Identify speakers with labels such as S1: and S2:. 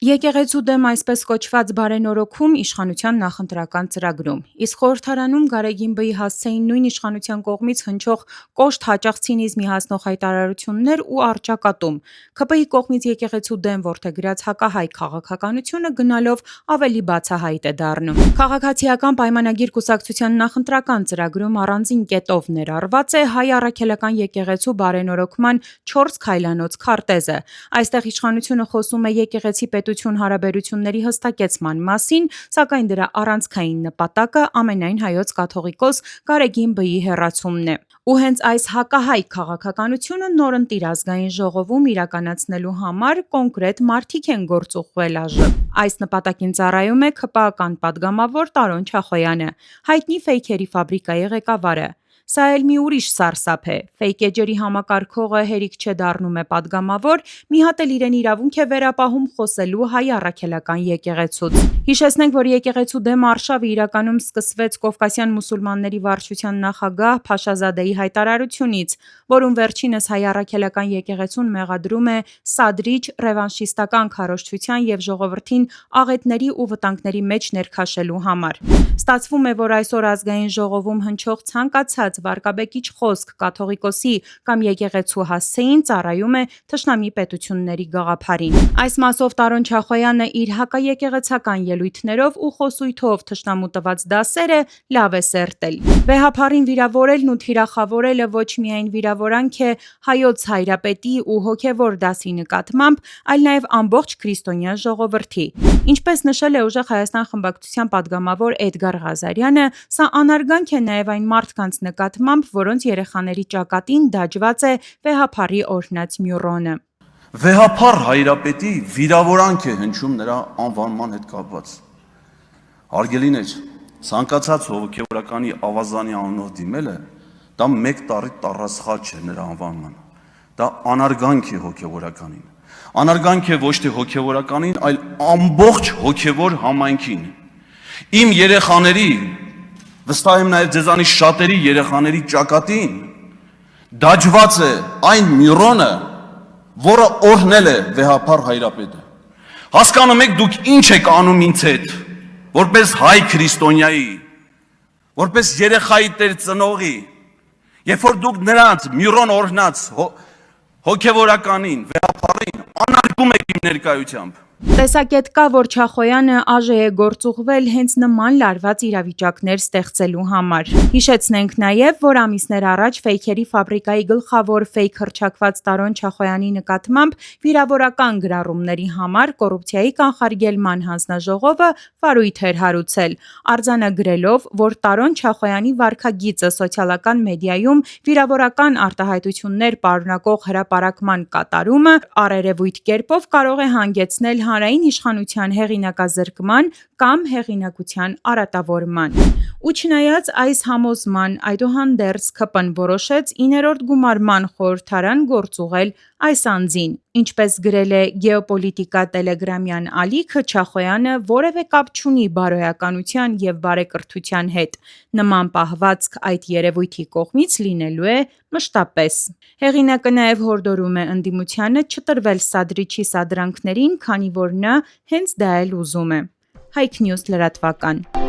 S1: Եկեղեցու դեմ այսպես կոչված բարենորոգում իշխանության նախընտրական ծրագրում, իսկ խորհրդարանում Գարեգին Բ-ի հասցեին նույն իշխանության կողմից հնչող կոշտ հաճախ ցինիզմի հասնող հայտարարություններ ու առճակատում, ՔՊ-ի կողմից եկեղեցու դեմ որդեգրած հակահայ քաղաքականությունը գնալով ավելի բացահայտ է դառնում։ Քաղաքացիական պայմանագիր կուսակցության նախընտրական ծրագրում առանձին կետով ներառված է հայ առաքելական եկեղեցու բարենորոգման 4 քայլանոց քարտեզը։ Այստեղ իշխանությունը խոսում է եկեղեցի պետություն հարաբերությունների հստակեցման մասին, սակայն դրա առանցքային նպատակը ամենայն հայոց կաթողիկոս Գարեգին Բ-ի հեռացումն է։ Ու հենց այս հակահայ քաղաքականությունը նորընտիր ազգային ժողովում իրականացնելու համար կոնկրետ մարդիկ են գործուղվել այժմ։ Այս նպատակին ծառայում է ՔՊ-ական պատգամավոր Տարոն Չախոյանը, հայտնի ֆեյքերի ֆաբրիկայի ղեկավարը։ Սա էլ մի ուրիշ սարսափ է։ Ֆեյք էջերի համակարգողը հերիք չդառնում է պատգամավոր, մի հատ էլ իրեն իրավունք է վերապահում խոսելու հայ առաքելական եկեղեցուց։ Հիշեցնենք, որ եկեղեցու դեմ արշավը իրականում սկսվեց Կովկասյան մուսուլմանների վարչության նախագահ Փաշազադեի հայտարարությունից, որում վերջինս հայ առաքելական եկեղեցուն մեղադրում է սադրիչ, ռևանշիստական քարոզչության եւ ժողովրդին աղետների ու վտանգների մեջ ներքաշելու համար։ Ստացվում է, որ այսօր ազգային ժողովում հնչող ցանկացած վարկաբեկիչ խոսք կաթողիկոսի կամ եկեղեցու հասցեին ծառայում է թշնամի պետությունների գաղափարին։ Այս մասով Տարոն Չախոյանը իր հակաեկեղեցական ելույթներով ու խոսույթով թշնամու տված դասերը լավ է սերտել։ Վեհափառին վիրավորելն ու թիրախավորելը ոչ միայն վիրավորանք է հայոց հայրապետի ու հոգևոր դասի նկատմամբ, այլ նաև ամբողջ քրիստոնյա ժողովրդի։ Ինչպես նշել է Ուժեղ Հայաստան խմբակցության պատգամավոր Էդգար Ղազարյանը, սա անարգանք է նաև այն մարդկանց նկատմամբ, որոնց երեխաների ճակատին դաջված է վեհափառի օրհնած Մյուրոնը։
S2: Վեհափառ հայրապետի վիրավորանք է հնչում նրա անվանման հետ կապված։ Հարգելիներ, ցանկացած հոգևորականի ավազանի անունով դիմելը դա 1 տարի տառասխալ չէ նրա անվանման։ Դա անարգանք է հոգևորականին։ Անարգանք է ոչ թե հոգևորականին, այլ ամբողջ հոգևոր համայնքին։ Իմ երեխաների, վստահ եմ նաև ձեզանից շատերի երեխաների ճակատին դաջված է այն Մյուրոնը, որը օրհնել է վեհափառ հայրապետը։ Հասկանում եք դուք ինչ եք անում ինձ հետ, որպես հայ քրիստոնյայի, որպես երեխայի տեր ծնողի, երբ որ դուք նրանց Մյուրոն օրհնած հոգևորականին, վեհափառին անարգում եք իմ ներկայությամբ։
S1: Տեսակետ կա, որ Չախոյանը ԱԺ է գործուղվել հենց նման լարված իրավիճակներ ստեղծելու համար։ Հիշեցնենք նաև, որ ամիսներ առաջ ֆեյքերի ֆաբրիկայի գլխավոր ֆեյք հռչակված Տարոն Չախոյանի նկատմամբ վիրավորական գրառումների համար կոռուպցիայի կանխարգելման հանձնաժողովը վարույթ էր հարուցել, արձանագրելով, որ Տարոն Չախոյանի վարքագիծը սոցիալական մեդիայում վիրավորական արտահայտություններ պարունակող հրապարակման կատարումը առերևույթ կերպով կարող է հանգեցնել հանրային իշխանության հեղինակազրկման կամ հեղինակության արատավորման։ Ու չնայած այս համոզման, այդուհանդերձ ՔՊ-ն որոշեց 9-րդ գումարման խորհրդարան գործուղել այս անձին։ Ինչպես գրել է Գեոպոլիտիկա տելեգրամյան ալիքը, Չախոյանը որևէ կապ չունի բարոյականության եւ բարեկրթության հետ։ Նման պահվածք այդ երևույթի կողմից լինելու է մշտապես։ Հեղինակը նաև հորդորում է ընդդիմությանը չտրվել սադրիչի սադրանքներին, քանի որ նա հենց դա էլ ուզում է։ Հայք Նյուզ լրատվական։